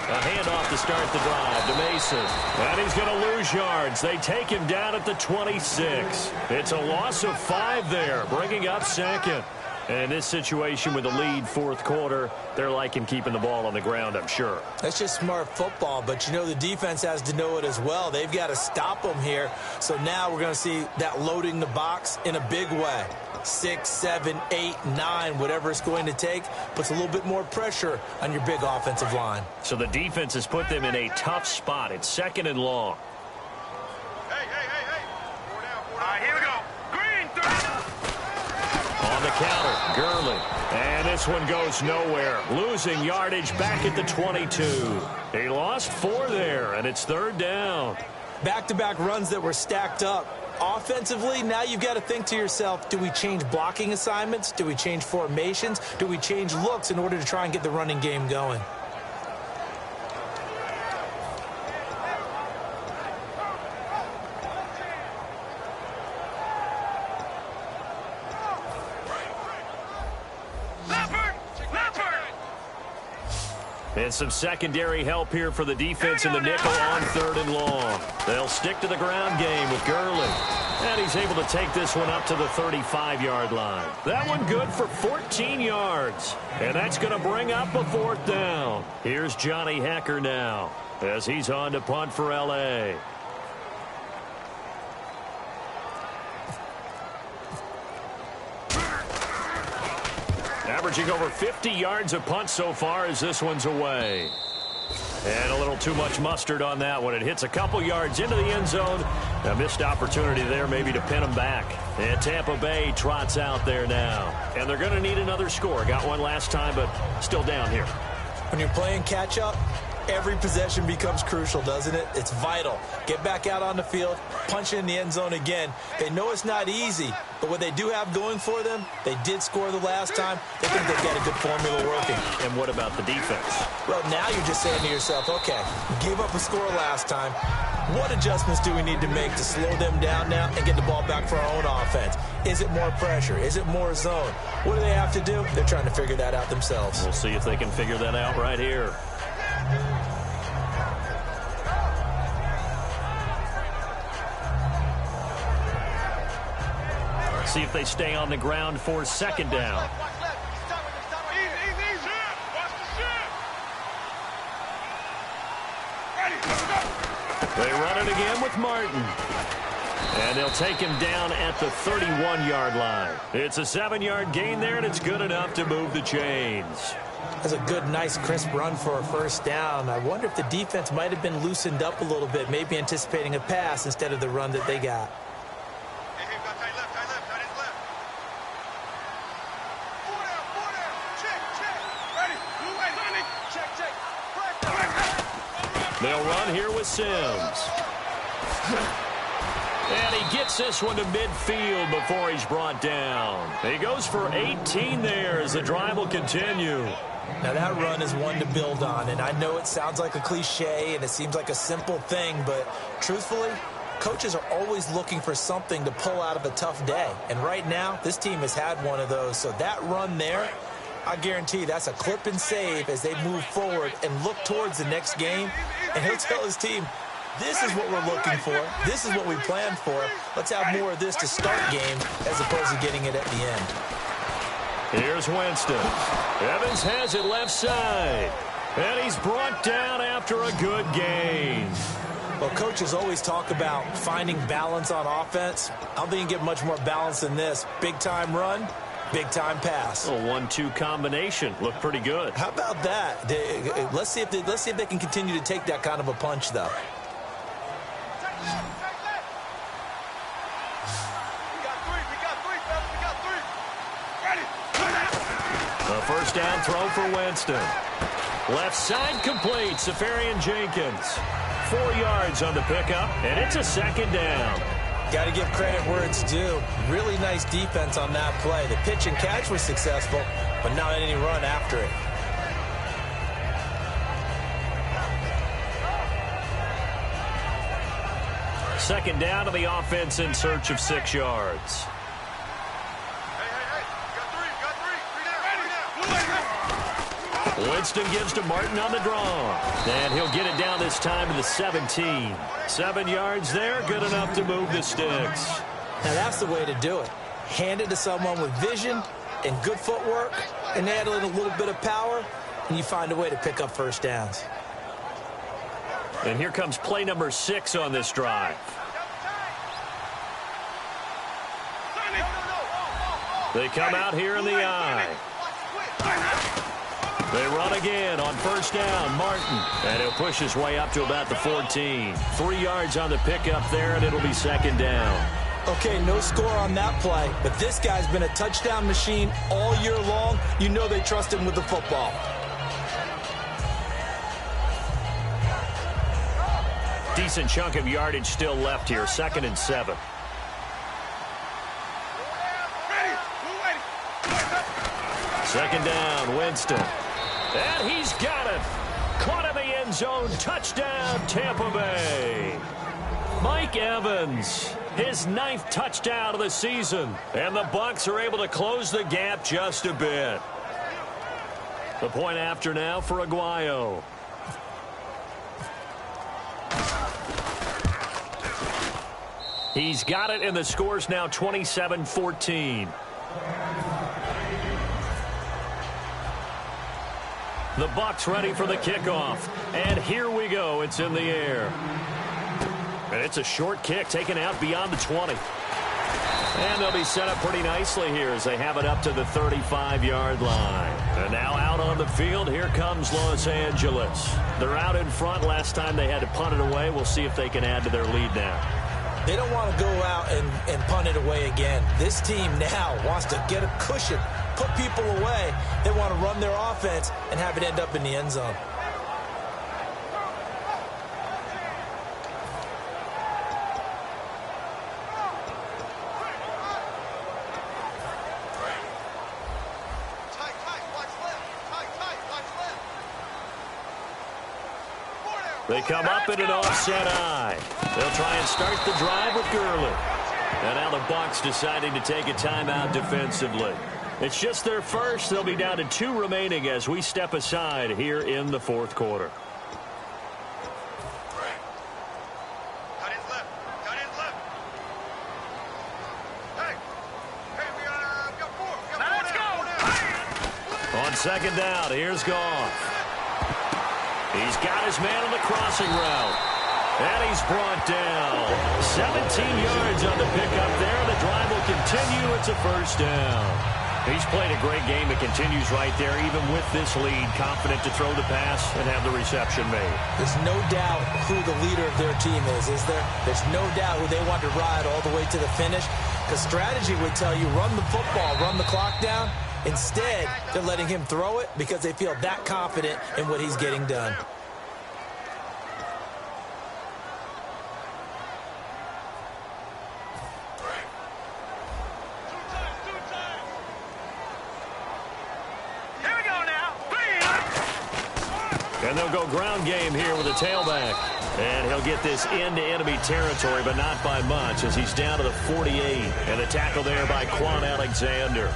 A handoff to start the drive to Mason. And he's going to lose yards. They take him down at the 26. It's a loss of 5 there, bringing up 2nd. And in this situation with the lead 4th quarter, they're liking keeping the ball on the ground, I'm sure. That's just smart football, but you know the defense has to know it as well. They've got to stop them here. So now we're going to see that loading the box in a big way. 6, 7, 8, 9, whatever it's going to take, puts a little bit more pressure on your big offensive line. So the defense has put them in a tough spot. It's 2nd and long. Hey. 4 down. All right, here we go. Green, 3. On the counter, Gurley. And this one goes nowhere. Losing yardage back at the 22. He lost 4 there, and it's 3rd down. Back-to-back runs that were stacked up. Offensively, now you've got to think to yourself, do we change blocking assignments? Do we change formations? Do we change looks in order to try and get the running game going? And some secondary help here for the defense in the nickel on 3rd and long. They'll stick to the ground game with Gurley. And he's able to take this one up to the 35-yard line. That one good for 14 yards. And that's going to bring up a 4th down. Here's Johnny Hecker now as he's on to punt for L.A. Averaging over 50 yards a punt so far as this one's away. And a little too much mustard on that one. It hits a couple yards into the end zone. A missed opportunity there maybe to pin them back. And Tampa Bay trots out there now. And they're going to need another score. Got one last time, but still down here. When you're playing catch-up, Every possession becomes crucial, doesn't it? It's vital. Get back out on the field, punch in the end zone again. They know it's not easy, but what they do have going for them, they did score the last time. They think they've got a good formula working. And what about the defense? Well, now you're just saying to yourself, okay, we gave up a score last time. What adjustments do we need to make to slow them down now and get the ball back for our own offense? Is it more pressure? Is it more zone? What do they have to do? They're trying to figure that out themselves. We'll see if they can figure that out right here. See if they stay on the ground for second down. They run it again with Martin. And they'll take him down at the 31-yard line. It's a 7-yard gain there, and it's good enough to move the chains. That's a good, nice, crisp run for a first down. I wonder if the defense might have been loosened up a little bit, maybe anticipating a pass instead of the run that they got. They'll run here with Sims. And he gets this one to midfield before he's brought down. He goes for 18 there as the drive will continue. Now that run is one to build on, and I know it sounds like a cliche and it seems like a simple thing, but truthfully, coaches are always looking for something to pull out of a tough day. And right now, this team has had one of those. So that run there, I guarantee that's a clip and save as they move forward and look towards the next game. And he'll tell his team, this is what we're looking for. This is what we planned for. Let's have more of this to start game as opposed to getting it at the end. Here's Winston. Evans has it left side. And he's brought down after a good gain. Well, coaches always talk about finding balance on offense. I don't think you get much more balance than this. Big-time run, big-time pass. A 1-2 combination. Looked pretty good. How about that? Let's see if they can continue to take that kind of a punch, though. A first down throw for Winston. Left side complete. Safarian Jenkins. 4 yards on the pickup, and it's a second down. Got to give credit where it's due. Really nice defense on that play. The pitch and catch was successful, but not any run after it. Second down to the offense in search of 6 yards. Winston gives to Martin on the draw. And he'll get it down this time to the 17. 7 yards there, good enough to move the sticks. Now that's the way to do it. Hand it to someone with vision and good footwork and add a little bit of power, and you find a way to pick up first downs. And here comes play number 6 on this drive. They come out here in the eye. They run again on first down, Martin. And he'll push his way up to about the 14. 3 yards on the pickup there, and it'll be second down. Okay, no score on that play, but this guy's been a touchdown machine all year long. You know they trust him with the football. Decent chunk of yardage still left here, 2nd and 7. Second down, Winston. And he's got it. Caught in the end zone. Touchdown, Tampa Bay. Mike Evans, his 9th touchdown of the season. And the Bucs are able to close the gap just a bit. The point after now for Aguayo. He's got it, and the score's now 27-14. The Bucs ready for the kickoff. And here we go. It's in the air. And it's a short kick taken out beyond the 20. And they'll be set up pretty nicely here as they have it up to the 35-yard line. And now out on the field, here comes Los Angeles. They're out in front. Last time they had to punt it away. We'll see if they can add to their lead now. They don't want to go out and punt it away again. This team now wants to get a cushion, put people away. They want to run their offense and have it end up in the end zone. They come up in an offset eye. They'll try and start the drive with Gurley. And now the Bucs deciding to take a timeout defensively. It's just their first. They'll be down to 2 remaining as we step aside here in the fourth quarter. On second down, here's Goff. He's got his man on the crossing route. And he's brought down. 17 yards on the pickup there. The drive will continue. It's a first down. He's played a great game. It continues right there, even with this lead. Confident to throw the pass and have the reception made. There's no doubt who the leader of their team is there? There's no doubt who they want to ride all the way to the finish. Because strategy would tell you, run the football, run the clock down. Instead, they're letting him throw it because they feel that confident in what he's getting done. And they'll go ground game here with a tailback. And he'll get this into enemy territory, but not by much, as he's down to the 48. And the tackle there by Quan Alexander.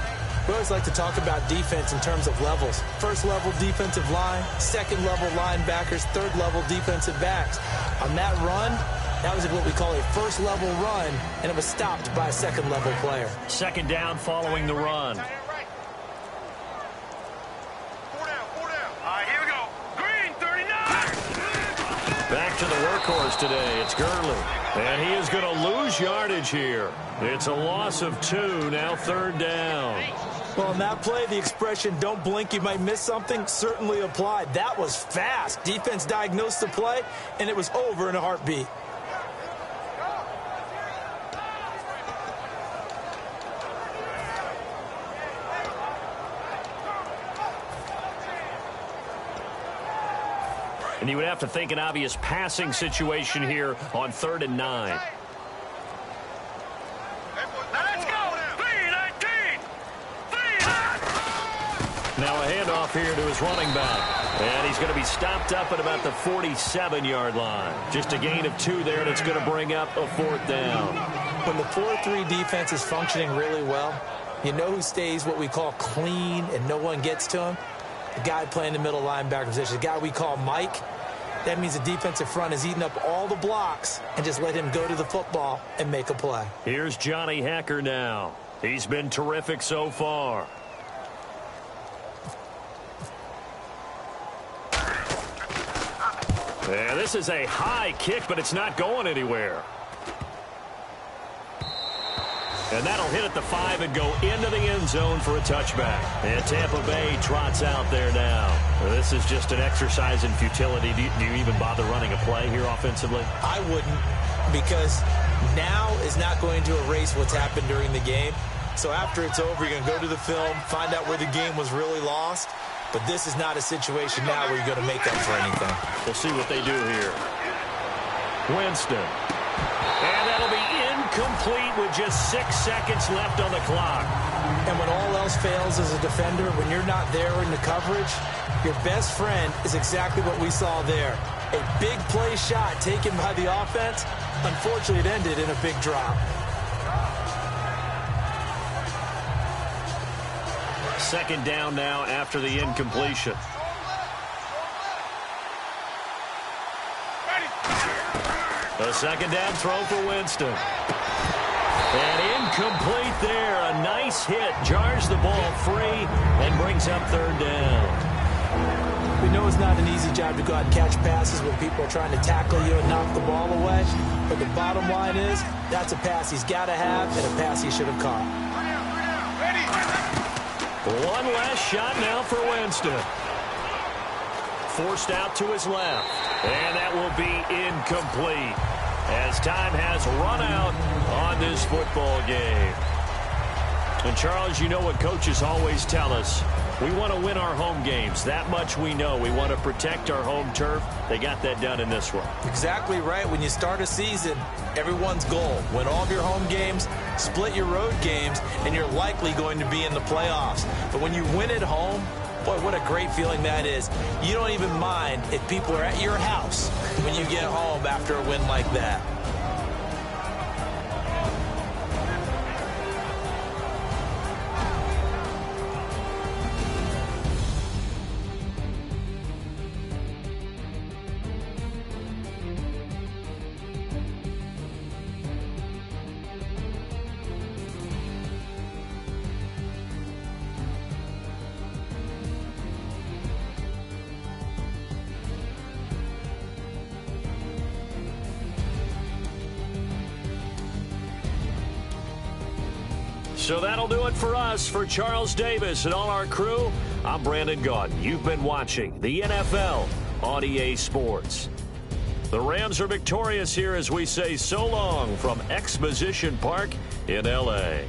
We always like to talk about defense in terms of levels. First level defensive line, second level linebackers, third level defensive backs. On that run, that was what we call a first level run, and it was stopped by a second level player. Second down following the run. Back to the workhorse today. It's Gurley. And he is going to lose yardage here. It's a loss of 2, now third down. Well, in that play, the expression, don't blink, you might miss something, certainly applied. That was fast. Defense diagnosed the play, and it was over in a heartbeat. And you would have to think an obvious passing situation here on 3rd and 9. Let's go! Now a handoff here to his running back. And he's going to be stopped up at about the 47-yard line. Just a gain of 2 there, and it's going to bring up a 4th down. When the 4-3 defense is functioning really well, you know who stays what we call clean and no one gets to him? The guy playing the middle linebacker position, the guy we call Mike. That means the defensive front is eating up all the blocks and just let him go to the football and make a play. Here's Johnny Hekker now. He's been terrific so far. And this is a high kick, but it's not going anywhere. And that'll hit at the 5 and go into the end zone for a touchback. And Tampa Bay trots out there now. This is just an exercise in futility. Do you even bother running a play here offensively? I wouldn't, because now is not going to erase what's happened during the game. So after it's over, you're going to go to the film, find out where the game was really lost. But this is not a situation now where you're going to make up for anything. We'll see what they do here. Winston. And that'll be incomplete with just 6 seconds left on the clock. And when all else fails as a defender, when you're not there in the coverage, your best friend is exactly what we saw there. A big play shot taken by the offense. Unfortunately, it ended in a big drop. Second down now after the incompletion. A second down throw for Winston. And incomplete there. A nice hit. Jars the ball free and brings up 3rd down. We know it's not an easy job to go out and catch passes when people are trying to tackle you and knock the ball away. But the bottom line is, that's a pass he's got to have and a pass he should have caught. One last shot now for Winston. Forced out to his left. And that will be incomplete as time has run out on this football game. And Charles, you know what coaches always tell us. We want to win our home games. That much we know. We want to protect our home turf. They got that done in this one. Exactly right. When you start a season, everyone's goal, win all of your home games, split your road games, and you're likely going to be in the playoffs. But when you win at home, Boy, what a great feeling that is. You don't even mind if people are at your house when you get home after a win like that. So that'll do it for us. For Charles Davis and all our crew, I'm Brandon Gaudin. You've been watching the NFL on EA Sports. The Rams are victorious here as we say so long from Exposition Park in L.A.